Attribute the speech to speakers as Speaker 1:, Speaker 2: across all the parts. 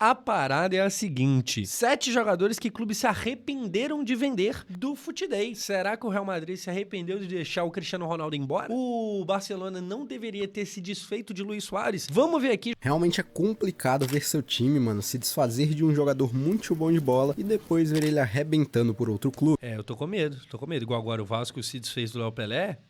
Speaker 1: A parada é a seguinte: 7 jogadores que clubes se arrependeram de vender do Futidei. Será que o Real Madrid se arrependeu de deixar o Cristiano Ronaldo embora? O Barcelona não deveria ter se desfeito de Luis Suárez? Vamos ver aqui.
Speaker 2: Realmente é complicado ver seu time, mano, se desfazer de um jogador muito bom de bola e depois ver ele arrebentando por outro clube.
Speaker 1: Eu tô com medo. Igual agora o Vasco se desfez do Léo Pelé.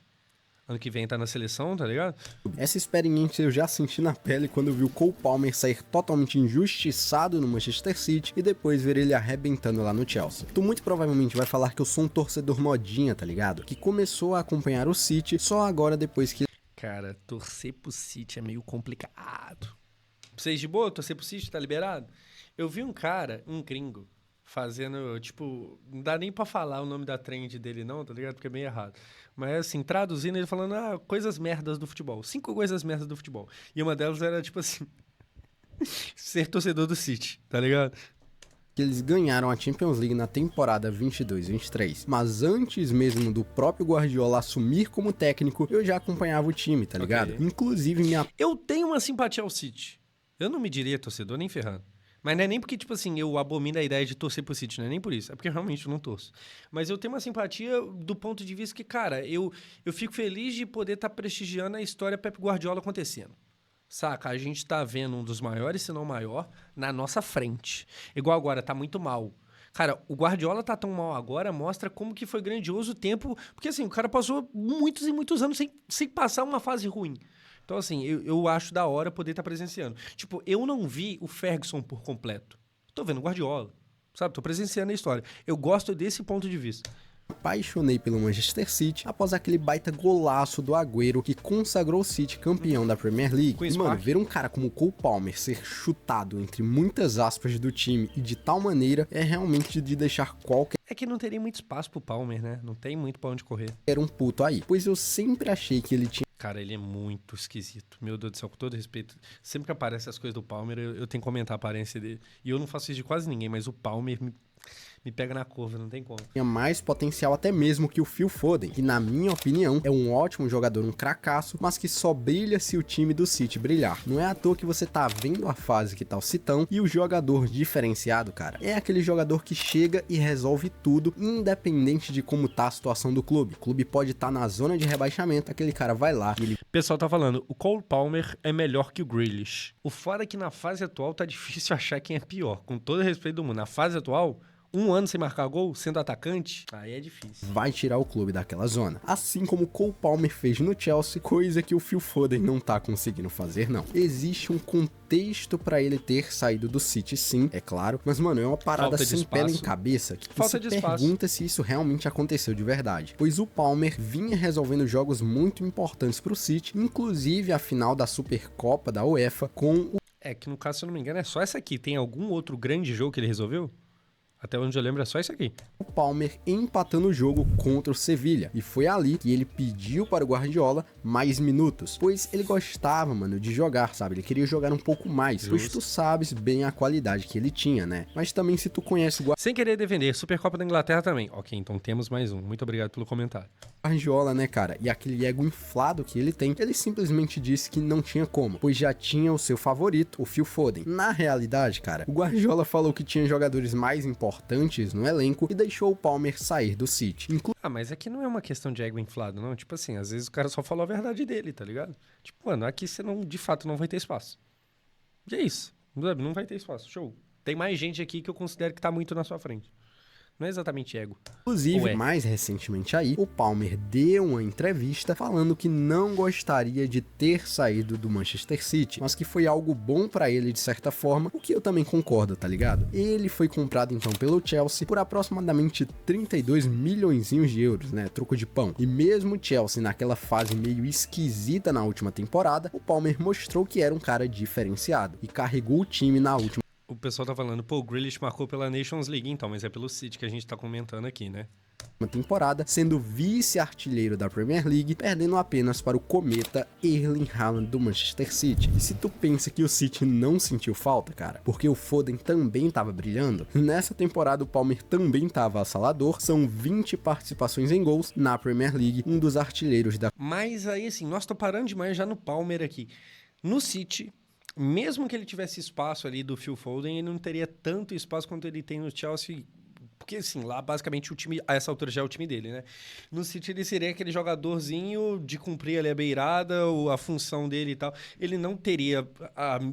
Speaker 1: Ano que vem tá na seleção, tá ligado?
Speaker 2: Essa experiência eu já senti na pele quando eu vi o Cole Palmer sair totalmente injustiçado no Manchester City e depois ver ele arrebentando lá no Chelsea. Tu muito provavelmente vai falar que eu sou um torcedor modinha, tá ligado? Que começou a acompanhar o City só agora depois que...
Speaker 1: Cara, torcer pro City é meio complicado. Vocês de boa? Torcer pro City, tá liberado? Eu vi um cara, um gringo, fazendo, tipo, não dá nem pra falar o nome da trend dele não, tá ligado? Porque é bem errado. Mas, assim, traduzindo, ele falando, coisas merdas do futebol. 5 coisas merdas do futebol. E uma delas era, tipo assim, ser torcedor do City, tá ligado?
Speaker 2: Que eles ganharam a Champions League na temporada 22-23. Mas antes mesmo do próprio Guardiola assumir como técnico, eu já acompanhava o time, tá ligado?
Speaker 1: Okay.
Speaker 2: Inclusive,
Speaker 1: Eu tenho uma simpatia ao City. Eu não me diria torcedor nem ferrando. Mas não é nem porque, tipo assim, eu abomino a ideia de torcer pro City, não é nem por isso. É porque realmente eu não torço. Mas eu tenho uma simpatia do ponto de vista que, cara, eu fico feliz de poder estar prestigiando a história Pep Guardiola acontecendo. Saca? A gente tá vendo um dos maiores, se não o maior, na nossa frente. Igual agora, tá muito mal. Cara, o Guardiola tá tão mal agora, mostra como que foi grandioso o tempo. Porque, assim, o cara passou muitos e muitos anos sem passar uma fase ruim. Então, assim, eu acho da hora poder estar presenciando. Tipo, eu não vi o Ferguson por completo. Tô vendo o Guardiola, sabe? Tô presenciando a história. Eu gosto desse ponto de vista.
Speaker 2: Apaixonei pelo Manchester City após aquele baita golaço do Agüero que consagrou o City campeão da Premier League. E, mano, ver um cara como o Cole Palmer ser chutado entre muitas aspas do time e de tal maneira é realmente de deixar qualquer...
Speaker 1: É que não teria muito espaço pro Palmer, né? Não tem muito pra onde correr.
Speaker 2: Era um puto aí, pois eu sempre achei que ele tinha...
Speaker 1: Cara, ele é muito esquisito. Meu Deus do céu, com todo respeito. Sempre que aparecem as coisas do Palmer, eu tenho que comentar a aparência dele. E eu não faço isso de quase ninguém, mas o Palmer me pega na curva, não tem como.
Speaker 2: Tinha mais potencial até mesmo que o Phil Foden, que na minha opinião é um ótimo jogador, um cracaço, mas que só brilha se o time do City brilhar. Não é à toa que você tá vendo a fase que tá o Citão e o jogador diferenciado, cara. É aquele jogador que chega e resolve tudo, independente de como tá a situação do clube. O clube pode estar na zona de rebaixamento, aquele cara vai lá e ele...
Speaker 1: O pessoal tá falando, o Cole Palmer é melhor que o Grealish. O fora é que na fase atual tá difícil achar quem é pior. Com todo respeito do mundo, na fase atual... 1 ano sem marcar gol, sendo atacante, aí é difícil.
Speaker 2: Vai tirar o clube daquela zona. Assim como o Cole Palmer fez no Chelsea, coisa que o Phil Foden não tá conseguindo fazer, não. Existe um contexto pra ele ter saído do City, sim, é claro. Mas, mano, é uma parada sem pé nem cabeça. Que você pergunta se isso realmente aconteceu de verdade. Pois o Palmer vinha resolvendo jogos muito importantes pro City, inclusive a final da Supercopa da UEFA com o...
Speaker 1: É que no caso, se eu não me engano, é só essa aqui. Tem algum outro grande jogo que ele resolveu? Até onde eu lembro é só isso aqui.
Speaker 2: O Palmer empatando o jogo contra o Sevilla. E foi ali que ele pediu para o Guardiola mais minutos. Pois ele gostava, mano, de jogar, sabe? Ele queria jogar um pouco mais. Pois tu sabes bem a qualidade que ele tinha, né? Mas também se tu conhece o
Speaker 1: Sem querer defender, Supercopa da Inglaterra também. Ok, então temos mais um. Muito obrigado pelo comentário.
Speaker 2: Guardiola, né, cara? E aquele ego inflado que ele tem, ele simplesmente disse que não tinha como, pois já tinha o seu favorito, o Phil Foden. Na realidade, cara, o Guardiola falou que tinha jogadores mais importantes no elenco e deixou o Palmer sair do City.
Speaker 1: Mas aqui não é uma questão de ego inflado, não. Tipo assim, às vezes o cara só falou a verdade dele, tá ligado? Tipo, mano, aqui você não, de fato, não vai ter espaço. E é isso. Não vai ter espaço. Show. Tem mais gente aqui que eu considero que tá muito na sua frente. Não é exatamente ego.
Speaker 2: Inclusive, mais recentemente aí, o Palmer deu uma entrevista falando que não gostaria de ter saído do Manchester City, mas que foi algo bom pra ele de certa forma, o que eu também concordo, tá ligado? Ele foi comprado então pelo Chelsea por aproximadamente 32 milhõezinhos de euros, né? Troco de pão. E mesmo o Chelsea naquela fase meio esquisita na última temporada, o Palmer mostrou que era um cara diferenciado e carregou o time na última.
Speaker 1: O pessoal tá falando, pô, o Grealish marcou pela Nations League, então, mas é pelo City que a gente tá comentando aqui, né?
Speaker 2: Uma temporada, sendo vice-artilheiro da Premier League, perdendo apenas para o cometa Erling Haaland do Manchester City. E se tu pensa que o City não sentiu falta, cara, porque o Foden também tava brilhando, nessa temporada o Palmer também tava avassalador, são 20 participações em gols na Premier League, um dos artilheiros da...
Speaker 1: Mas aí, assim, nós tô parando demais já no Palmer aqui. No City... mesmo que ele tivesse espaço ali do Phil Foden, ele não teria tanto espaço quanto ele tem no Chelsea. Porque, assim, lá basicamente o time, a essa altura já é o time dele, né? No City ele seria aquele jogadorzinho de cumprir ali a beirada, a função dele e tal. Ele não teria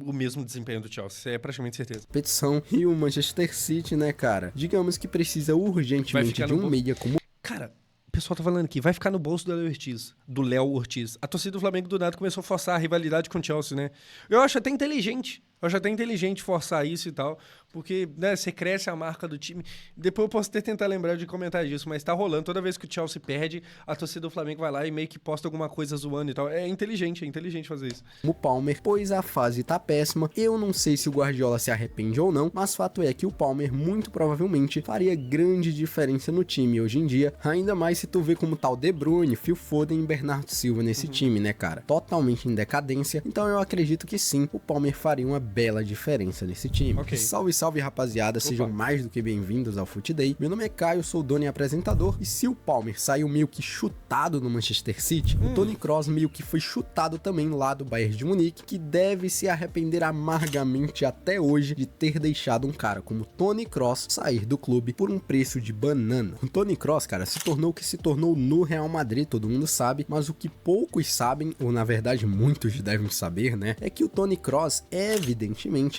Speaker 1: o mesmo desempenho do Chelsea, isso é praticamente certeza.
Speaker 2: Competição. E o Manchester City, né, cara? Digamos que precisa urgentemente de um meia como...
Speaker 1: Cara, o pessoal tá falando aqui, vai ficar no bolso do Léo Ortiz. A torcida do Flamengo do nada começou a forçar a rivalidade com o Chelsea, né? Eu acho até inteligente. Eu acho até inteligente forçar isso e tal, porque, né, você cresce a marca do time. Depois eu posso até tentar lembrar de comentar disso, mas tá rolando. Toda vez que o Chelsea perde, a torcida do Flamengo vai lá e meio que posta alguma coisa zoando e tal. É inteligente fazer isso.
Speaker 2: O Palmer, pois a fase tá péssima. Eu não sei se o Guardiola se arrepende ou não, mas fato é que o Palmer muito provavelmente faria grande diferença no time hoje em dia, ainda mais se tu vê como tal De Bruyne, Phil Foden e Bernardo Silva nesse time, né, cara? Totalmente em decadência, então eu acredito que sim, o Palmer faria uma bela diferença nesse time.
Speaker 1: Okay.
Speaker 2: Salve, salve, rapaziada, sejam mais do que bem-vindos ao Foot Day. Meu nome é Caio, sou o dono e apresentador, e se o Palmer saiu meio que chutado no Manchester City, o Toni Kroos meio que foi chutado também lá do Bayern de Munique, que deve se arrepender amargamente até hoje de ter deixado um cara como Toni Kroos sair do clube por um preço de banana. O Toni Kroos, cara, se tornou o que se tornou no Real Madrid, todo mundo sabe, mas o que poucos sabem, ou na verdade muitos devem saber, né, é que o Toni Kroos evidentemente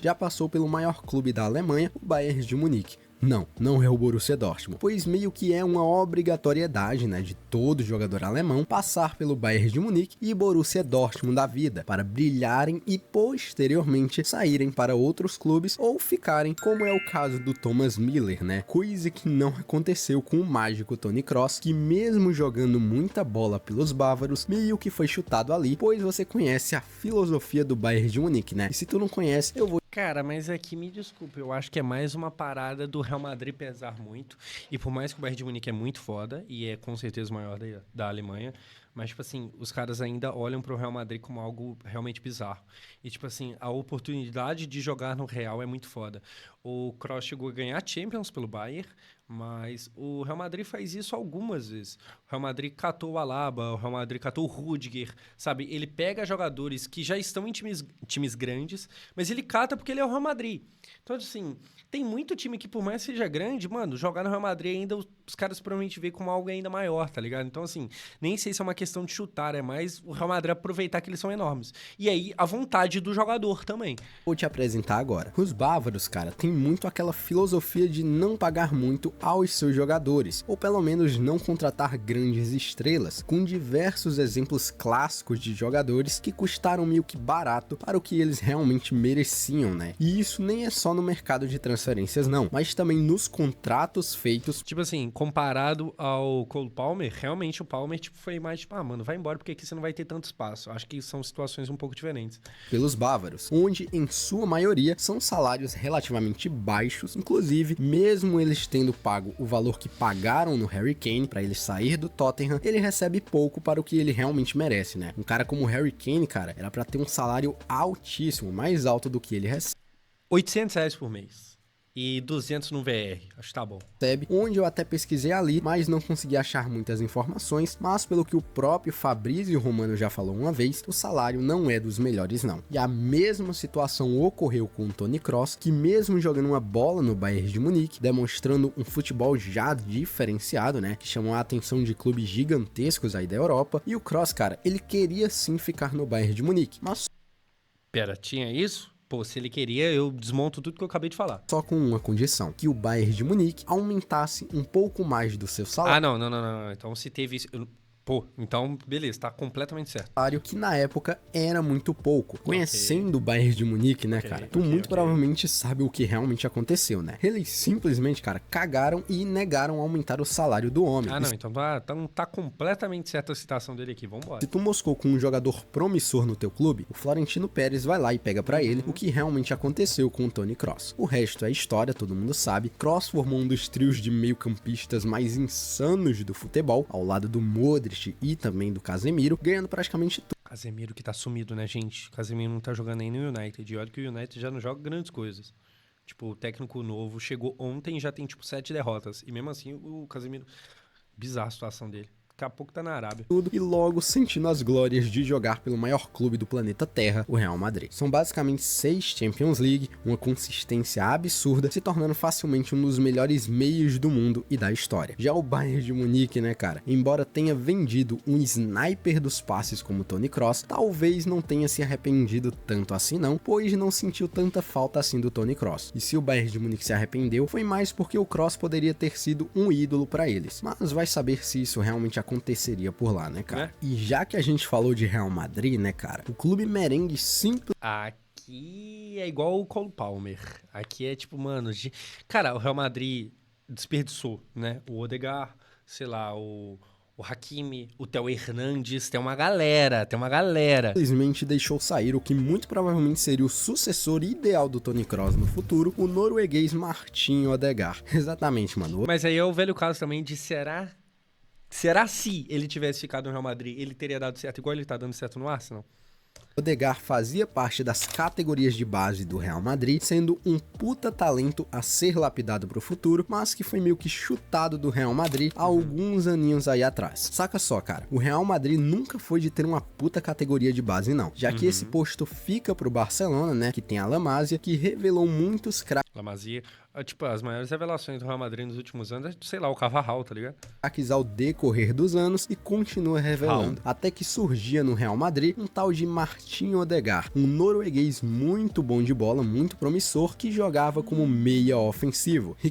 Speaker 2: já passou pelo maior clube da Alemanha, o Bayern de Munique. Não é o Borussia Dortmund, pois meio que é uma obrigatoriedade, né, de todo jogador alemão passar pelo Bayern de Munique e Borussia Dortmund da vida, para brilharem e posteriormente saírem para outros clubes ou ficarem, como é o caso do Thomas Müller, né, coisa que não aconteceu com o mágico Toni Kroos, que mesmo jogando muita bola pelos bávaros, meio que foi chutado ali, pois você conhece a filosofia do Bayern de Munique, né, e se tu não conhece, eu vou...
Speaker 1: Cara, mas aqui me desculpa, eu acho que é mais uma parada do Real Madrid pesar muito. E por mais que o Bayern de Munique é muito foda, e é com certeza o maior da Alemanha, mas, tipo assim, os caras ainda olham pro Real Madrid como algo realmente bizarro. E, tipo assim, a oportunidade de jogar no Real é muito foda. O Kroos chegou a ganhar Champions pelo Bayern, mas o Real Madrid faz isso algumas vezes. O Real Madrid catou o Alaba, o Real Madrid catou o Rudiger, sabe? Ele pega jogadores que já estão em times grandes, mas ele cata porque ele é o Real Madrid. Então, assim, tem muito time que, por mais que seja grande, mano, jogar no Real Madrid ainda, os caras provavelmente veem como algo ainda maior, tá ligado? Então, assim, nem sei se é uma questão de chutar, é mais o Real Madrid aproveitar que eles são enormes. E aí, a vontade do jogador também.
Speaker 2: Vou te apresentar agora. Os bávaros, cara, tem muito aquela filosofia de não pagar muito aos seus jogadores, ou pelo menos não contratar grandes estrelas, com diversos exemplos clássicos de jogadores que custaram meio que barato para o que eles realmente mereciam, né? E isso nem é só no mercado de transferências não, mas também nos contratos feitos.
Speaker 1: Tipo assim, comparado ao Cole Palmer, realmente o Palmer tipo, foi mais tipo, mano, vai embora porque aqui você não vai ter tanto espaço. Acho que são situações um pouco diferentes.
Speaker 2: Pelos bávaros, onde em sua maioria são salários relativamente baixos, inclusive, mesmo eles tendo pago o valor que pagaram no Harry Kane para ele sair do Tottenham, ele recebe pouco para o que ele realmente merece, né? Um cara como o Harry Kane, cara, era para ter um salário altíssimo, mais alto do que ele recebe.
Speaker 1: R$800 por mês. E 200 no VR, acho que tá bom.
Speaker 2: Onde eu até pesquisei ali, mas não consegui achar muitas informações, mas pelo que o próprio Fabrício Romano já falou uma vez, o salário não é dos melhores não. E a mesma situação ocorreu com o Toni Kroos, que mesmo jogando uma bola no Bayern de Munique, demonstrando um futebol já diferenciado, né, que chamou a atenção de clubes gigantescos aí da Europa, e o Kroos, cara, ele queria sim ficar no Bayern de Munique, mas...
Speaker 1: Pera, tinha isso? Pô, se ele queria, eu desmonto tudo que eu acabei de falar.
Speaker 2: Só com uma condição, que o Bayern de Munique aumentasse um pouco mais do seu salário.
Speaker 1: Não. Então se teve isso... Pô, então beleza, tá completamente certo.
Speaker 2: Que na época era muito pouco. Conhecendo o Bayern de Munique, né, cara? Tu muito provavelmente sabe o que realmente aconteceu, né? Eles simplesmente, cara, cagaram e negaram aumentar o salário do homem.
Speaker 1: Não, então tá completamente certa a citação dele aqui, vambora.
Speaker 2: Se tu moscou com um jogador promissor no teu clube, o Florentino Pérez vai lá e pega pra ele o que realmente aconteceu com o Toni Kroos. O resto é história, todo mundo sabe. Kroos formou um dos trios de meio-campistas mais insanos do futebol, ao lado do Modric e também do Casemiro, ganhando praticamente tudo.
Speaker 1: Casemiro que tá sumido, né, gente? Casemiro não tá jogando nem no United. E olha que o United já não joga grandes coisas. Tipo, o técnico novo chegou ontem e já tem, tipo, 7 derrotas. E mesmo assim, o Casemiro... Bizarra a situação dele. daqui a pouco tá na Arábia.
Speaker 2: Tudo e logo sentindo as glórias de jogar pelo maior clube do planeta Terra, o Real Madrid. São basicamente 6 Champions League, uma consistência absurda, se tornando facilmente um dos melhores meios do mundo e da história. Já o Bayern de Munique, né, cara, embora tenha vendido um sniper dos passes como Toni Kroos, talvez não tenha se arrependido tanto assim não, pois não sentiu tanta falta assim do Toni Kroos. E se o Bayern de Munique se arrependeu, foi mais porque o Kroos poderia ter sido um ídolo pra eles. Mas vai saber se isso realmente aconteceria por lá, né, cara? E já que a gente falou de Real Madrid, né, cara, o clube merengue simplesmente...
Speaker 1: Aqui é igual o Cole Palmer. Aqui é tipo, mano... Cara, o Real Madrid desperdiçou, né? O Odegaard, sei lá, o Hakimi, o Theo Hernandes, tem uma galera.
Speaker 2: Simplesmente deixou sair o que muito provavelmente seria o sucessor ideal do Toni Kroos no futuro, o norueguês Martin Odegaard. Exatamente, mano.
Speaker 1: Mas aí é o velho caso também de será se ele tivesse ficado no Real Madrid, ele teria dado certo igual ele tá dando certo no Arsenal?
Speaker 2: Odegaard fazia parte das categorias de base do Real Madrid, sendo um puta talento a ser lapidado pro futuro, mas que foi meio que chutado do Real Madrid há alguns aninhos aí atrás. Saca só, cara, o Real Madrid nunca foi de ter uma puta categoria de base não, já que esse posto fica pro Barcelona, né, que tem a La Masia, que revelou muitos craques.
Speaker 1: La Masia, tipo, as maiores revelações do Real Madrid nos últimos anos é, sei lá, o Carvajal, tá ligado?
Speaker 2: Ao decorrer dos anos e continua revelando. Até que surgia no Real Madrid um tal de Martin Odegaard, um norueguês muito bom de bola, muito promissor, que jogava como meia ofensivo. E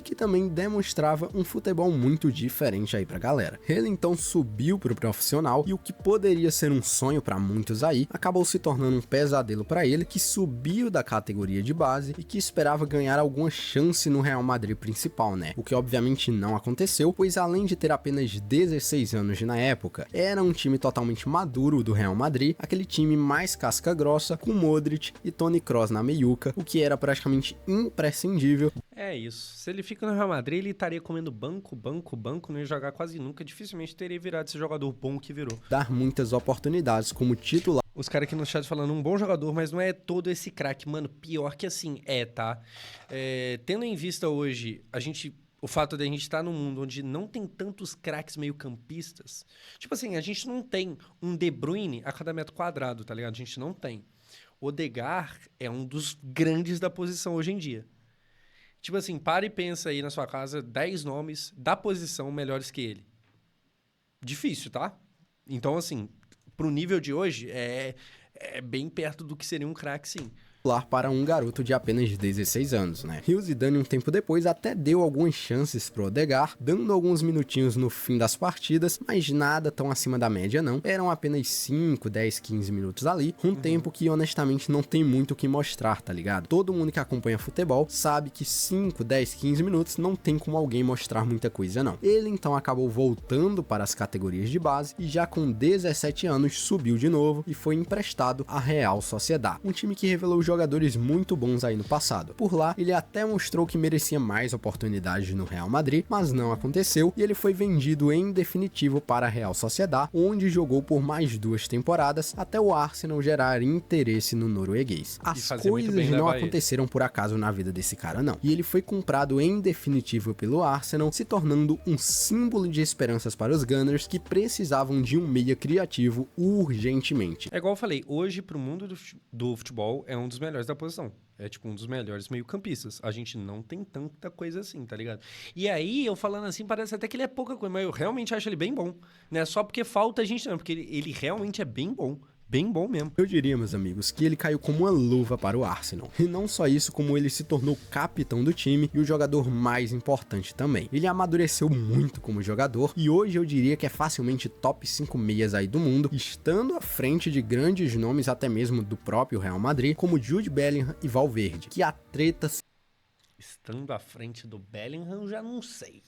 Speaker 2: que também demonstrava um futebol muito diferente aí pra galera. Ele então subiu pro profissional e o que poderia ser um sonho pra muitos aí, acabou se tornando um pesadelo pra ele, que subiu da categoria de base e que esperava ganhar alguma chance no Real Madrid principal, né? O que obviamente não aconteceu, pois além de ter apenas 16 anos na época, era um time totalmente maduro do Real Madrid, aquele time mais casca grossa, com Modric e Toni Kroos na meiuca, o que era praticamente imprescindível.
Speaker 1: É isso. Se ele fica no Real Madrid, ele estaria comendo banco, não ia jogar quase nunca, dificilmente teria virado esse jogador bom que virou.
Speaker 2: Dar muitas oportunidades como titular.
Speaker 1: Os caras aqui no chat falando, um bom jogador, mas não é todo esse craque. Mano, pior que assim, tá? Tendo em vista hoje, o fato de a gente estar num mundo onde não tem tantos craques meio campistas. Tipo assim, a gente não tem um De Bruyne a cada metro quadrado, tá ligado? A gente não tem. O Odegaard é um dos grandes da posição hoje em dia. Tipo assim, para e pensa aí na sua casa 10 nomes da posição melhores que ele. Difícil, tá? Então, assim, pro nível de hoje, é bem perto do que seria um craque, sim.
Speaker 2: Para um garoto de apenas 16 anos, né? E o Zidane, um tempo depois, até deu algumas chances pro Odegaard, dando alguns minutinhos no fim das partidas, mas nada tão acima da média não. Eram apenas 5, 10, 15 minutos ali, um tempo que honestamente não tem muito o que mostrar, tá ligado? Todo mundo que acompanha futebol sabe que 5, 10, 15 minutos não tem como alguém mostrar muita coisa não. Ele então acabou voltando para as categorias de base e já com 17 anos subiu de novo e foi emprestado à Real Sociedad, um time que revelou jogadores muito bons aí no passado. Por lá, ele até mostrou que merecia mais oportunidades no Real Madrid, mas não aconteceu e ele foi vendido em definitivo para a Real Sociedad, onde jogou por mais 2 temporadas, até o Arsenal gerar interesse no norueguês. As coisas não aconteceram por acaso na vida desse cara, não. E ele foi comprado em definitivo pelo Arsenal, se tornando um símbolo de esperanças para os Gunners, que precisavam de um meia criativo urgentemente.
Speaker 1: É igual eu falei, hoje pro mundo do futebol é um dos melhores da posição. É tipo um dos melhores meio-campistas. A gente não tem tanta coisa assim, tá ligado? E aí, eu falando assim, parece até que ele é pouca coisa, mas eu realmente acho ele bem bom. Não é só porque falta a gente, não, porque ele realmente é bem bom. Bem bom mesmo.
Speaker 2: Eu diria, meus amigos, que ele caiu como uma luva para o Arsenal. E não só isso, como ele se tornou capitão do time e o jogador mais importante também. Ele amadureceu muito como jogador e hoje eu diria que é facilmente top 5 meias aí do mundo, estando à frente de grandes nomes até mesmo do próprio Real Madrid, como Jude Bellingham e Valverde, que a treta...
Speaker 1: Estando à frente do Bellingham, já não sei.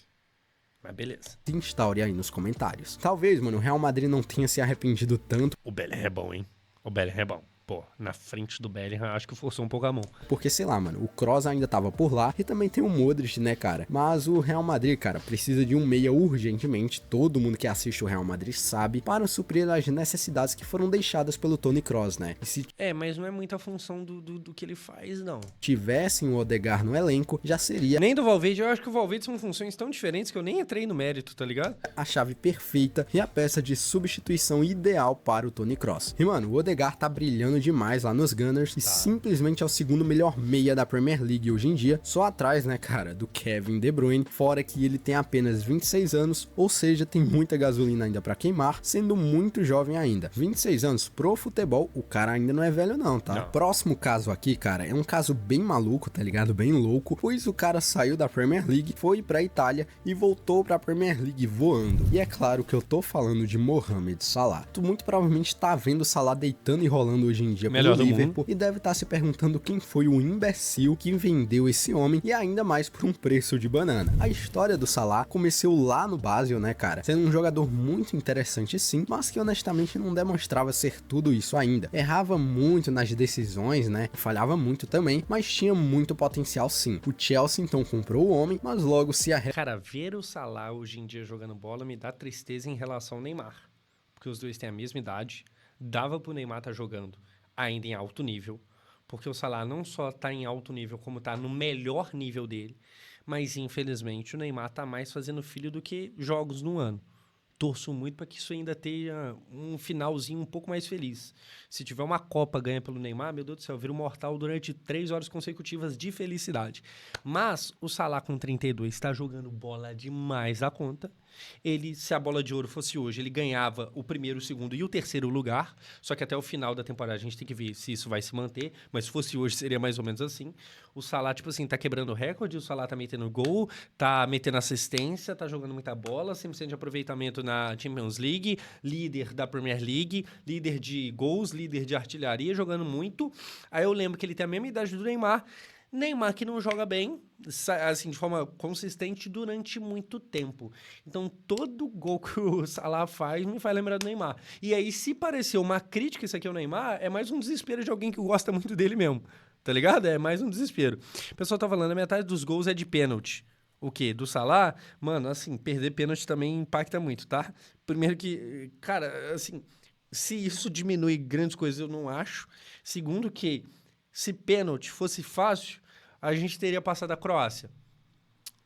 Speaker 1: Mas beleza.
Speaker 2: Se instaure aí nos comentários. Talvez, mano, o Real Madrid não tenha se arrependido tanto.
Speaker 1: O Bellingham é bom, hein? O Bellingham é bom. pô, na frente do Bellingham, acho que forçou um pouco a mão.
Speaker 2: Porque, sei lá, mano, o Kroos ainda tava por lá e também tem o Modric, né, cara? Mas o Real Madrid, cara, precisa de um meia urgentemente, todo mundo que assiste o Real Madrid sabe, para suprir as necessidades que foram deixadas pelo Toni Kroos, né? E se
Speaker 1: Mas não é muita função do que ele faz, não.
Speaker 2: tivessem o Odegaard no elenco, já seria
Speaker 1: Nem do Valverde, eu acho que o Valverde são funções tão diferentes que eu nem entrei no mérito, tá ligado?
Speaker 2: a chave perfeita e a peça de substituição ideal para o Toni Kroos. E, mano, o Odegaard tá brilhando demais lá nos Gunners e simplesmente é o segundo melhor meia da Premier League hoje em dia, só atrás, né, cara, do Kevin De Bruyne, fora que ele tem apenas 26 anos, ou seja, tem muita gasolina ainda pra queimar, sendo muito jovem ainda. 26 anos pro futebol, o cara ainda não é velho não, tá?
Speaker 1: Não.
Speaker 2: Próximo caso aqui, cara, é um caso bem maluco, tá ligado? Bem louco, pois o cara saiu da Premier League, foi pra Itália e voltou pra Premier League voando. E é claro que eu tô falando de Mohamed Salah. Tu muito provavelmente tá vendo o Salah deitando e rolando hoje em dia
Speaker 1: Melhor
Speaker 2: pelo
Speaker 1: do
Speaker 2: Liverpool e deve estar se perguntando quem foi o imbecil que vendeu esse homem e ainda mais por um preço de banana. A história do Salah começou lá no Basel, né, cara? Sendo um jogador muito interessante sim, mas que honestamente não demonstrava ser tudo isso ainda. Errava muito nas decisões, né? Falhava muito também, mas tinha muito potencial sim. O Chelsea então comprou o homem, mas logo se arrependeu.
Speaker 1: Cara, ver o Salah hoje em dia jogando bola me dá tristeza em relação ao Neymar. Porque os dois têm a mesma idade. Dava pro Neymar estar jogando ainda em alto nível. Porque o Salah não só tá em alto nível, como tá no melhor nível dele. Mas, infelizmente, o Neymar tá mais fazendo filho do que jogos no ano. Torço muito para que isso ainda tenha um finalzinho um pouco mais feliz. Se tiver uma Copa ganha pelo Neymar, meu Deus do céu, vira um mortal durante 3 horas consecutivas de felicidade. Mas o Salah com 32 está jogando bola demais da conta. Ele, se a bola de ouro fosse hoje, ele ganhava o primeiro, o segundo e o terceiro lugar. Só que até o final da temporada a gente tem que ver se isso vai se manter. Mas se fosse hoje, seria mais ou menos assim. O Salah, tipo assim, tá quebrando recorde, o Salah tá metendo gol, tá metendo assistência, tá jogando muita bola, 100% de aproveitamento na Champions League, líder da Premier League, líder de gols, líder de artilharia, jogando muito. Aí eu lembro que ele tem a mesma idade do Neymar. Neymar que não joga bem, assim, de forma consistente durante muito tempo. Então, todo gol que o Salah faz me faz lembrar do Neymar. E aí, se pareceu uma crítica isso aqui ao Neymar, é mais um desespero de alguém que gosta muito dele mesmo. Tá ligado? É mais um desespero. O pessoal tá falando, a metade dos gols é de pênalti. O quê? Do Salah? Mano, assim, perder pênalti também impacta muito, tá? Primeiro que, cara, assim, se isso diminui grandes coisas, eu não acho. Segundo que, se pênalti fosse fácil, a gente teria passado a Croácia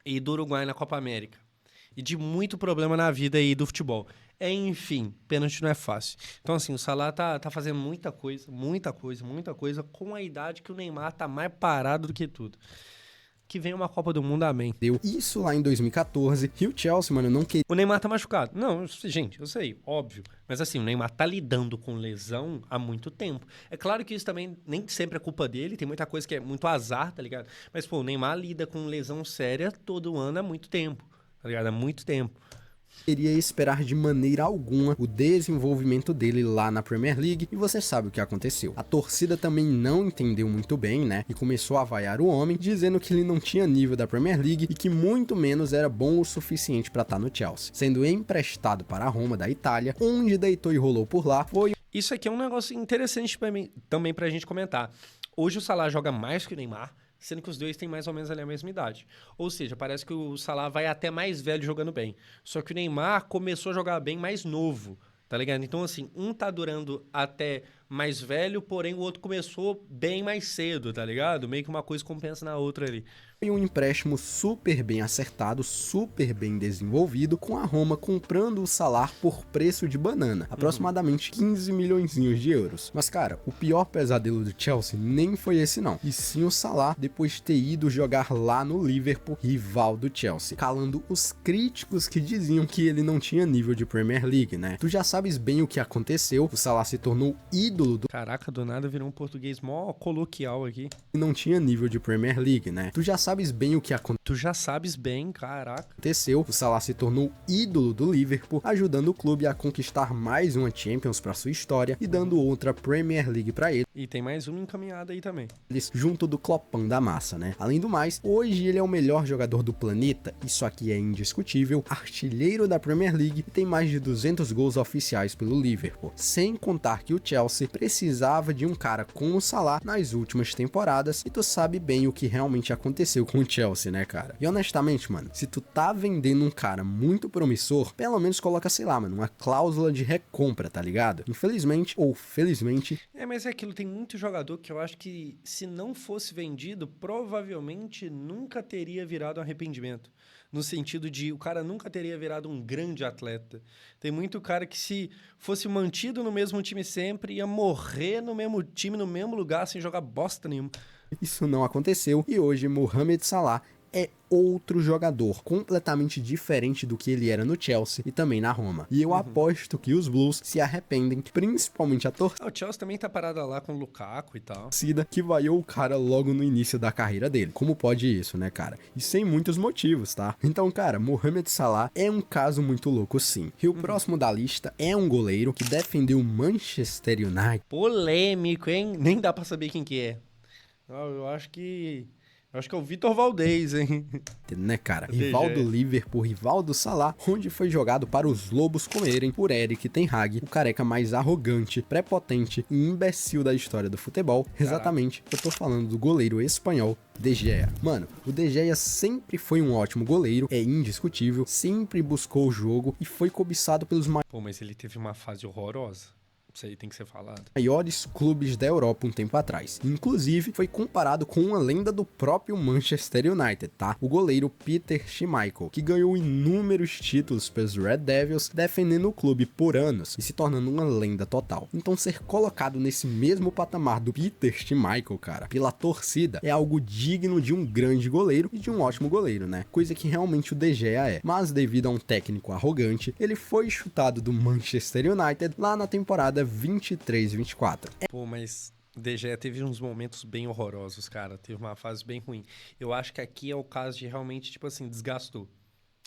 Speaker 1: e do Uruguai na Copa América. E de muito problema na vida aí do futebol. Enfim, pênalti não é fácil. Então, assim, o Salah tá fazendo muita coisa, com a idade que o Neymar tá mais parado do que tudo. Que venha uma Copa do Mundo, amém.
Speaker 2: Deu isso lá em 2014 e o Chelsea, mano, não queria.
Speaker 1: O Neymar tá machucado. Não, gente, eu sei, óbvio. Mas assim, o Neymar tá lidando com lesão há muito tempo. É claro que isso também nem sempre é culpa dele, tem muita coisa que é muito azar, tá ligado? Mas, pô, o Neymar lida com lesão séria todo ano há muito tempo, tá ligado? Há muito tempo.
Speaker 2: Queria esperar de maneira alguma o desenvolvimento dele lá na Premier League e você sabe o que aconteceu. A torcida também não entendeu muito bem, né? E começou a vaiar o homem, dizendo que ele não tinha nível da Premier League e que muito menos era bom o suficiente para estar no Chelsea. Sendo emprestado para a Roma da Itália, onde deitou e rolou por lá, foi...
Speaker 1: Isso aqui é um negócio interessante também pra gente comentar. Hoje o Salah joga mais que o Neymar, sendo que os dois têm mais ou menos ali a mesma idade. Ou seja, parece que o Salah vai até mais velho jogando bem. Só que o Neymar começou a jogar bem mais novo, tá ligado? Então, assim, um tá durando até mais velho, porém o outro começou bem mais cedo, tá ligado? Meio que uma coisa compensa na outra ali.
Speaker 2: Foi um empréstimo super bem acertado, super bem desenvolvido, com a Roma comprando o Salah por preço de banana, aproximadamente 15 milhõezinhos de euros. Mas cara, o pior pesadelo do Chelsea nem foi esse não, e sim o Salah depois de ter ido jogar lá no Liverpool, rival do Chelsea, calando os críticos que diziam que ele não tinha nível de Premier League, né? Tu já sabes bem o que aconteceu, o Salah se tornou ídolo do...
Speaker 1: Caraca, do nada virou um português mó coloquial aqui.
Speaker 2: E não tinha nível de Premier League, né? Tu já sabes bem o que aconteceu.
Speaker 1: Tu já sabes bem, caraca.
Speaker 2: O Salah se tornou ídolo do Liverpool, ajudando o clube a conquistar mais uma Champions para sua história e dando outra Premier League para ele.
Speaker 1: E tem mais uma encaminhada aí também.
Speaker 2: Junto do Clopão da massa, né? Além do mais, hoje ele é o melhor jogador do planeta, isso aqui é indiscutível, artilheiro da Premier League e tem mais de 200 gols oficiais pelo Liverpool. Sem contar que o Chelsea Chelsea precisava de um cara como o Salah nas últimas temporadas, e tu sabe bem o que realmente aconteceu com o Chelsea, né, cara? E honestamente, mano, se tu tá vendendo um cara muito promissor, pelo menos coloca, sei lá, mano, uma cláusula de recompra, tá ligado? Infelizmente ou felizmente...
Speaker 1: Mas é aquilo, tem muito jogador que eu acho que se não fosse vendido, provavelmente nunca teria virado arrependimento. No sentido de o cara nunca teria virado um grande atleta. Tem muito cara que se fosse mantido no mesmo time sempre, ia morrer no mesmo time, no mesmo lugar, sem jogar bosta nenhuma.
Speaker 2: Isso não aconteceu e hoje Mohamed Salah é outro jogador, completamente diferente do que ele era no Chelsea e também na Roma. E eu aposto que os Blues se arrependem, principalmente a torcida.
Speaker 1: O Chelsea também tá parada lá com o Lukaku e tal.
Speaker 2: Que vaiou o cara logo no início da carreira dele. Como pode isso, né, cara? E sem muitos motivos, tá? Então, cara, Mohamed Salah é um caso muito louco, sim. E o próximo da lista é um goleiro que defendeu o Manchester United.
Speaker 1: Polêmico, hein? Nem dá pra saber quem que é. Eu acho que é o Vitor Valdez, hein?
Speaker 2: Né, cara? Rival do Liverpool, rival do Salah, onde foi jogado para os lobos comerem por Erik ten Hag, o careca mais arrogante, prepotente e imbecil da história do futebol. Exatamente, eu tô falando do goleiro espanhol De Gea. Mano, o De Gea sempre foi um ótimo goleiro, é indiscutível, sempre buscou o jogo e foi cobiçado pelos
Speaker 1: mas ele teve uma fase horrorosa. Isso aí tem que ser falado.
Speaker 2: Maiores clubes da Europa um tempo atrás. Inclusive, foi comparado com uma lenda do próprio Manchester United, tá? O goleiro Peter Schmeichel, que ganhou inúmeros títulos pelos Red Devils, defendendo o clube por anos e se tornando uma lenda total. Então, ser colocado nesse mesmo patamar do Peter Schmeichel, cara, pela torcida, é algo digno de um grande goleiro e de um ótimo goleiro, né? Coisa que realmente o De Gea é. Mas, devido a um técnico arrogante, ele foi chutado do Manchester United lá na temporada 23-24.
Speaker 1: Mas o De Gea teve uns momentos bem horrorosos, cara. Teve uma fase bem ruim. Eu acho que aqui é o caso de realmente, tipo assim, desgastou.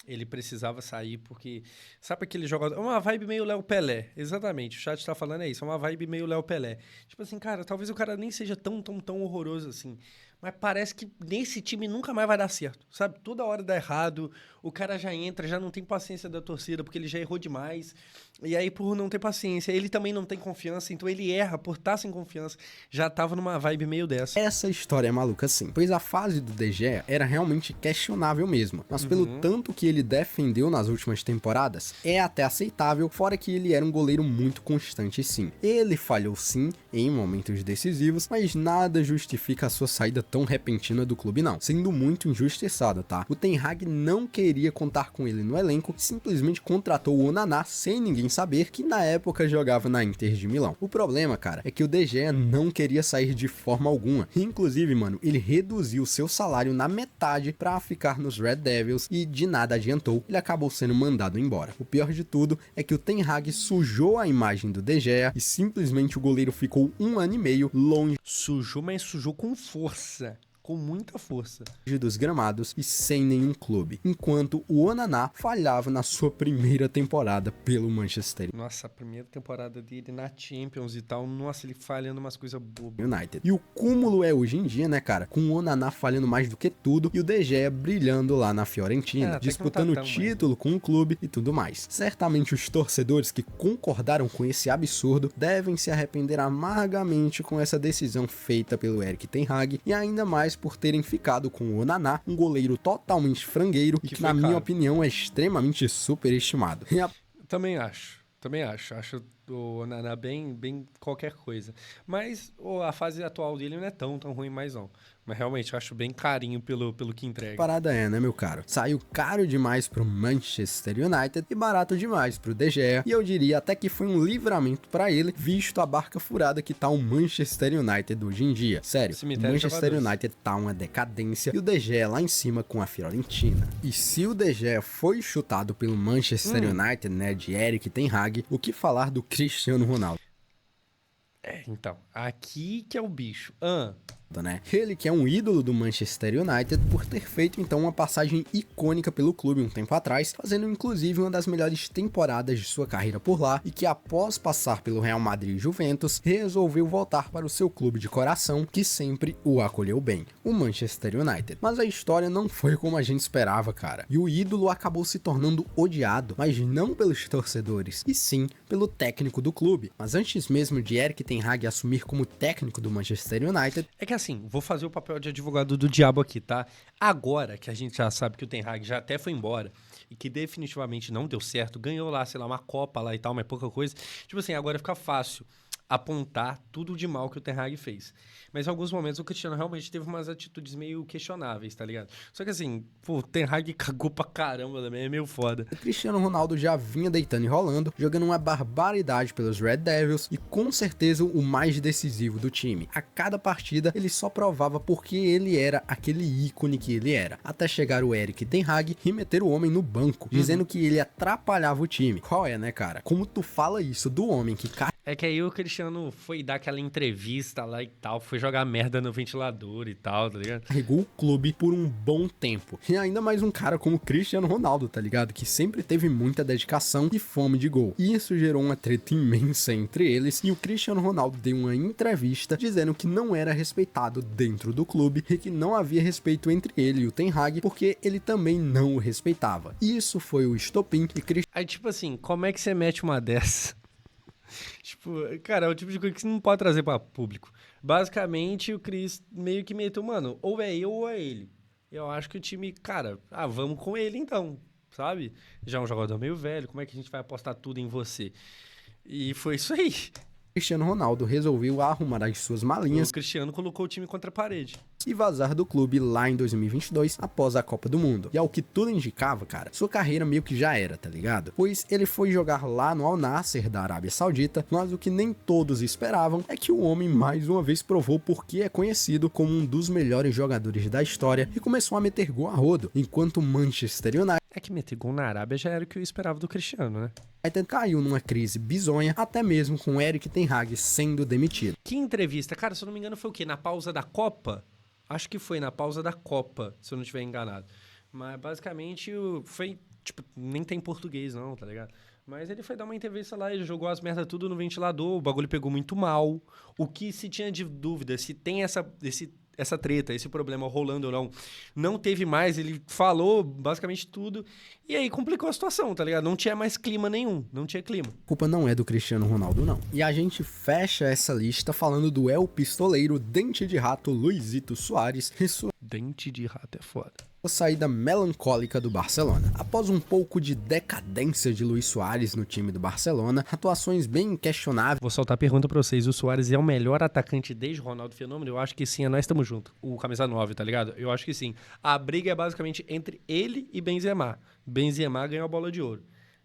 Speaker 1: Ele precisava sair porque... Sabe aquele jogador... É uma vibe meio Léo Pelé. Exatamente. O chat tá falando é isso. É uma vibe meio Léo Pelé. Tipo assim, cara, talvez o cara nem seja tão horroroso assim. Mas parece que nesse time nunca mais vai dar certo, sabe? Toda hora dá errado, o cara já entra, já não tem paciência da torcida, porque ele já errou demais. E aí, por não ter paciência, ele também não tem confiança, então ele erra por estar sem confiança. Já tava numa vibe meio dessa.
Speaker 2: Essa história é maluca sim, pois a fase do De Gea era realmente questionável mesmo. Mas pelo tanto que ele defendeu nas últimas temporadas, é até aceitável, fora que ele era um goleiro muito constante sim. Ele falhou sim em momentos decisivos, mas nada justifica a sua saída tão repentina do clube não, sendo muito injustiçado, tá? O Ten Hag não queria contar com ele no elenco, simplesmente contratou o Onana sem ninguém saber que na época jogava na Inter de Milão. O problema, cara, é que o De Gea não queria sair de forma alguma. Inclusive, mano, ele reduziu seu salário na metade pra ficar nos Red Devils e de nada adiantou, ele acabou sendo mandado embora. O pior de tudo é que o Ten Hag sujou a imagem do De Gea e simplesmente o goleiro ficou 1 ano e meio longe.
Speaker 1: Sujou, mas sujou com força. Com muita força.
Speaker 2: Dos gramados e sem nenhum clube, enquanto o Onana falhava na sua primeira temporada pelo Manchester
Speaker 1: Nossa, a primeira temporada dele na Champions e tal, nossa, ele falhando umas coisas bobas.
Speaker 2: United. E o cúmulo é hoje em dia, né, cara, com o Onana falhando mais do que tudo e o De Gea brilhando lá na Fiorentina, disputando o título com o clube e tudo mais. Certamente os torcedores que concordaram com esse absurdo devem se arrepender amargamente com essa decisão feita pelo Erik ten Hag e ainda mais por terem ficado com o Onana, um goleiro totalmente frangueiro e que na minha opinião é extremamente superestimado.
Speaker 1: Também acho. Acho o Onana bem qualquer coisa. Mas a fase atual dele não é tão ruim mais não. Mas realmente eu acho bem carinho pelo que entrega.
Speaker 2: A parada é, né, meu caro? Saiu caro demais pro Manchester United e barato demais pro De Gea. E eu diria até que foi um livramento pra ele, visto a barca furada que tá o Manchester United hoje em dia. Sério, o Manchester United tá uma decadência e o De Gea lá em cima com a Fiorentina. E se o De Gea foi chutado pelo Manchester United, né, de Erik ten Hag, o que falar do Cristiano Ronaldo?
Speaker 1: Então, aqui que é o bicho.
Speaker 2: né? Ele que é um ídolo do Manchester United por ter feito então uma passagem icônica pelo clube um tempo atrás, fazendo inclusive uma das melhores temporadas de sua carreira por lá, e que após passar pelo Real Madrid e Juventus, resolveu voltar para o seu clube de coração, que sempre o acolheu bem, o Manchester United. Mas a história não foi como a gente esperava, cara. E o ídolo acabou se tornando odiado, mas não pelos torcedores, e sim pelo técnico do clube. Mas antes mesmo de Erik ten Hag assumir como técnico do Manchester United,
Speaker 1: É que assim, vou fazer o papel de advogado do diabo aqui, tá? Agora que a gente já sabe que o Ten Hag já até foi embora e que definitivamente não deu certo, ganhou lá, sei lá, uma Copa lá e tal, mas pouca coisa. Tipo assim, agora fica fácil apontar tudo de mal que o Ten Hag fez. Mas em alguns momentos o Cristiano realmente teve umas atitudes meio questionáveis, tá ligado? Só que assim, pô, o Ten Hag cagou pra caramba também, é meio foda.
Speaker 2: o Cristiano Ronaldo já vinha deitando e rolando, jogando uma barbaridade pelos Red Devils e com certeza o mais decisivo do time. A cada partida ele só provava porque ele era aquele ícone que ele era, até chegar o Erik ten Hag e meter o homem no banco, dizendo que ele atrapalhava o time. Qual é, né, cara? Como tu fala isso do homem que
Speaker 1: É que aí o Cristiano foi dar aquela entrevista lá e tal, foi jogar merda no ventilador e tal, tá ligado?
Speaker 2: carregou o clube por um bom tempo. E ainda mais um cara como Cristiano Ronaldo, tá ligado? Que sempre teve muita dedicação e fome de gol. E isso gerou uma treta imensa entre eles, e o Cristiano Ronaldo deu uma entrevista dizendo que não era respeitado dentro do clube e que não havia respeito entre ele e o Ten Hag, porque ele também não o respeitava. E isso foi o estopim que Cristiano
Speaker 1: Aí, tipo assim, como é que você mete uma dessa? Tipo, cara, é o tipo de coisa que você não pode trazer pra público. Basicamente, o Chris meio que meteu, mano, ou é eu ou é ele. Eu acho que o time, cara, vamos com ele então, sabe? Já é um jogador meio velho, como é que a gente vai apostar tudo em você? E foi isso aí.
Speaker 2: Ronaldo resolveu arrumar as suas malinhas
Speaker 1: O Cristiano colocou o time contra a parede.
Speaker 2: e vazar do clube lá em 2022 após a Copa do Mundo. E ao que tudo indicava, cara, sua carreira meio que já era, tá ligado? Pois ele foi jogar lá no Al Nassr da Arábia Saudita, mas o que nem todos esperavam é que o homem mais uma vez provou porque é conhecido como um dos melhores jogadores da história e começou a meter gol a rodo, enquanto o Manchester United
Speaker 1: É que meter gol na Arábia já era o que eu esperava do Cristiano, né?
Speaker 2: caiu numa crise bizonha, até mesmo com Erik ten Hag sendo demitido.
Speaker 1: Que entrevista? Cara, se eu não me engano foi o quê? Na pausa da Copa? Acho que foi na pausa da Copa, se eu não estiver enganado. Mas basicamente foi, tipo, nem tem português não, tá ligado? Mas ele foi dar uma entrevista lá, ele jogou as merdas tudo no ventilador, o bagulho pegou muito mal. O que se tinha de dúvida, se tem essa treta, esse problema rolando ou não, não teve mais, ele falou basicamente tudo, e aí complicou a situação, tá ligado? Não tinha mais clima nenhum, não tinha clima.
Speaker 2: A culpa não é do Cristiano Ronaldo, não. E a gente fecha essa lista falando do El Pistoleiro, Dente de Rato, Luizito Soares e sua
Speaker 1: Dente de rato é foda.
Speaker 2: saída melancólica do Barcelona. Após um pouco de decadência de Luís Soares no time do Barcelona, atuações bem questionáveis,
Speaker 1: Vou soltar a pergunta pra vocês, o Soares é o melhor atacante desde Ronaldo Fenômeno? Eu acho que sim, nós estamos juntos. O camisa 9, tá ligado? Eu acho que sim. A briga é basicamente entre ele e Benzema. Benzema ganhou a bola de ouro.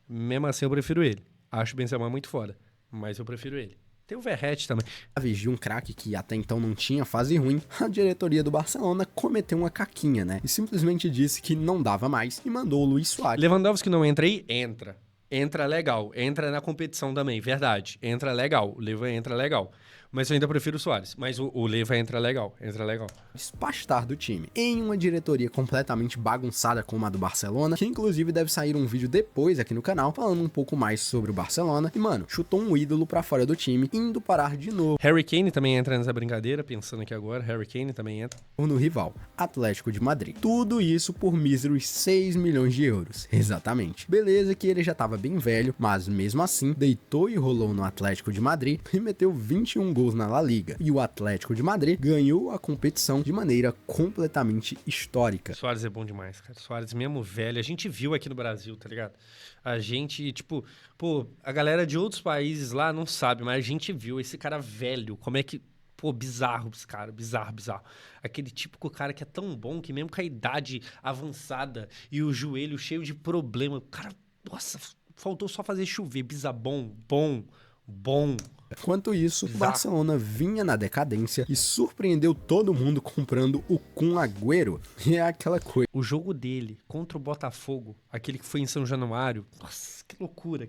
Speaker 1: Mesmo assim, eu prefiro ele. Acho o Benzema muito foda, mas eu prefiro ele. Tem o Verratti também.
Speaker 2: de um craque que até então não tinha fase ruim, a diretoria do Barcelona cometeu uma caquinha, né? E simplesmente disse que não dava mais e mandou o Luís Soares
Speaker 1: Lewandowski não entra aí? Entra. Entra legal. Entra na competição também, verdade. Entra legal. O Leva entra legal. Mas eu ainda prefiro o Soares. Mas o Leva entra legal. Entra legal.
Speaker 2: despastar do time, em uma diretoria completamente bagunçada como a do Barcelona, que inclusive deve sair um vídeo depois aqui no canal, falando um pouco mais sobre o Barcelona, e mano, chutou um ídolo pra fora do time, indo parar de novo
Speaker 1: Harry Kane também entra nessa brincadeira, pensando aqui agora. Harry Kane também entra.
Speaker 2: no rival, Atlético de Madrid. Tudo isso por míseros 6 milhões de euros, exatamente. Beleza que ele já tava bem velho, mas mesmo assim, deitou e rolou no Atlético de Madrid e meteu 21 gols na La Liga, e o Atlético de Madrid ganhou a competição de maneira completamente histórica.
Speaker 1: Soares é bom demais, cara. Soares mesmo velho. A gente viu aqui no Brasil, tá ligado? A gente, tipo... Pô, a galera de outros países lá não sabe, mas a gente viu esse cara velho. Como é que... Pô, bizarro esse cara. Bizarro, bizarro. Aquele típico cara que é tão bom que mesmo com a idade avançada e o joelho cheio de problema... O cara... Nossa, faltou só fazer chover. Bizarro. Bom.
Speaker 2: Enquanto isso, o Barcelona vinha na decadência e surpreendeu todo mundo comprando o Kun Agüero. E é aquela coisa.
Speaker 1: O jogo dele contra o Botafogo, aquele que foi em São Januário, nossa, que loucura.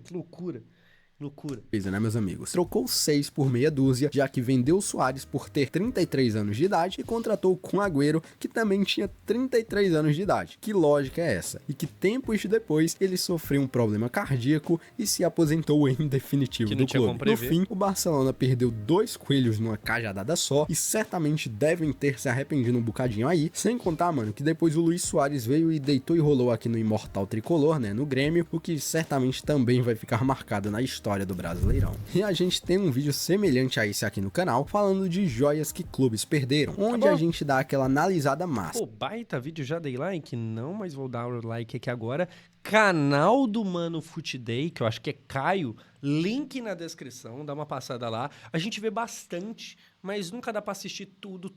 Speaker 1: Loucura.
Speaker 2: Né, meus amigos? Trocou 6 por meia dúzia, já que vendeu o Suárez por ter 33 anos de idade e contratou o Kun Agüero, que também tinha 33 anos de idade. Que lógica é essa? E que tempos depois ele sofreu um problema cardíaco e se aposentou em definitivo do clube. No fim, o Barcelona perdeu 2 coelhos numa cajadada só e certamente devem ter se arrependido um bocadinho aí, sem contar, mano, que depois o Luis Suárez veio e deitou e rolou aqui no imortal tricolor, né, no Grêmio, o que certamente também vai ficar marcado na história do Brasileirão. E a gente tem um vídeo semelhante a esse aqui no canal, falando de joias que clubes perderam, onde a gente dá aquela analisada massa.
Speaker 1: Pô, baita vídeo, já dei like? Não, mas vou dar o like aqui agora. Canal do Mano Futiday, que eu acho que é Caio, link na descrição, dá uma passada lá. A gente vê bastante, mas nunca dá pra assistir tudo.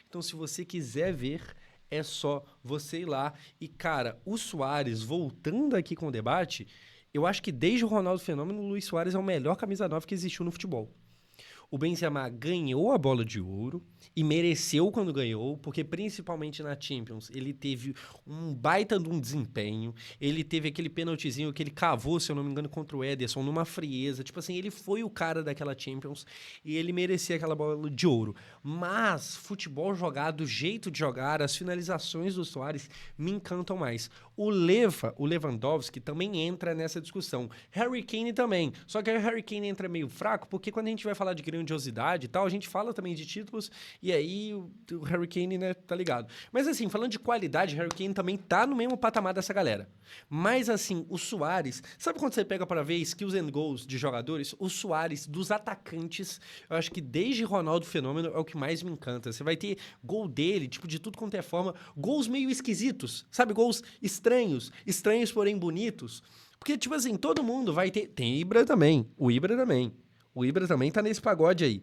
Speaker 1: Então, se você quiser ver, é só você ir lá. E, cara, o Suárez, voltando aqui com o debate, eu acho que desde o Ronaldo Fenômeno, o Luis Suárez é o melhor camisa 9 que existiu no futebol. O Benzema ganhou a bola de ouro e mereceu quando ganhou, porque principalmente na Champions ele teve um baita de um desempenho, ele teve aquele pênaltizinho que ele cavou, se eu não me engano, contra o Ederson, numa frieza, tipo assim, ele foi o cara daquela Champions e ele merecia aquela bola de ouro. Mas futebol jogado, o jeito de jogar, as finalizações do Suárez me encantam mais. O Lewandowski também entra nessa discussão. Harry Kane também, só que aí o Harry Kane entra meio fraco, porque quando a gente vai falar de grandiosidade e tal, a gente fala também de títulos, e aí o Harry Kane, né, tá ligado. Mas assim, falando de qualidade, Harry Kane também tá no mesmo patamar dessa galera. Mas assim, o Suárez, sabe quando você pega para ver skills and goals de jogadores? O Suárez, dos atacantes, eu acho que desde Ronaldo Fenômeno é o que mais me encanta. Você vai ter gol dele, tipo, de tudo quanto é forma, gols meio esquisitos, sabe? Gols estranhos, porém bonitos. Porque, tipo assim, todo mundo vai ter... Tem Ibra também, o Ibra também tá nesse pagode aí.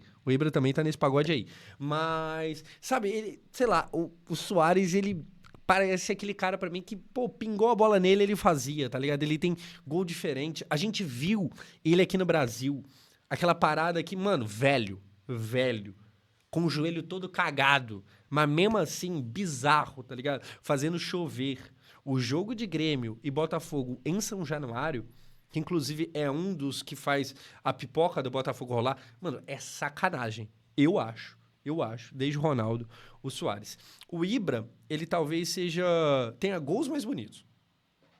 Speaker 1: Mas, sabe, ele, sei lá, o Suárez, ele parece aquele cara pra mim que, pô, pingou a bola nele, ele fazia, tá ligado? Ele tem gol diferente. A gente viu ele aqui no Brasil, aquela parada que, mano, velho, com o joelho todo cagado, mas mesmo assim, bizarro, tá ligado? Fazendo chover. O jogo de Grêmio e Botafogo em São Januário, que inclusive é um dos que faz a pipoca do Botafogo rolar, mano, é sacanagem. Eu acho, desde o Ronaldo, o Suárez. O Ibra, ele talvez tenha gols mais bonitos,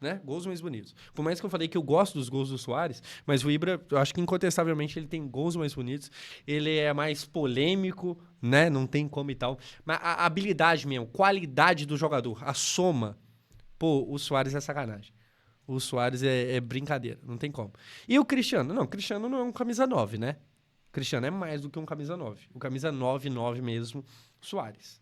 Speaker 1: né? Gols mais bonitos. Por mais que eu falei que eu gosto dos gols do Suárez, mas o Ibra, eu acho que incontestavelmente ele tem gols mais bonitos, ele é mais polêmico, né? Não tem como e tal. Mas a habilidade mesmo, qualidade do jogador, a soma, pô, o Suárez é sacanagem. O Suárez é brincadeira, não tem como. E o Cristiano? Não, o Cristiano não é um camisa 9, né? O Cristiano é mais do que um camisa 9. O camisa 9 mesmo, Suárez.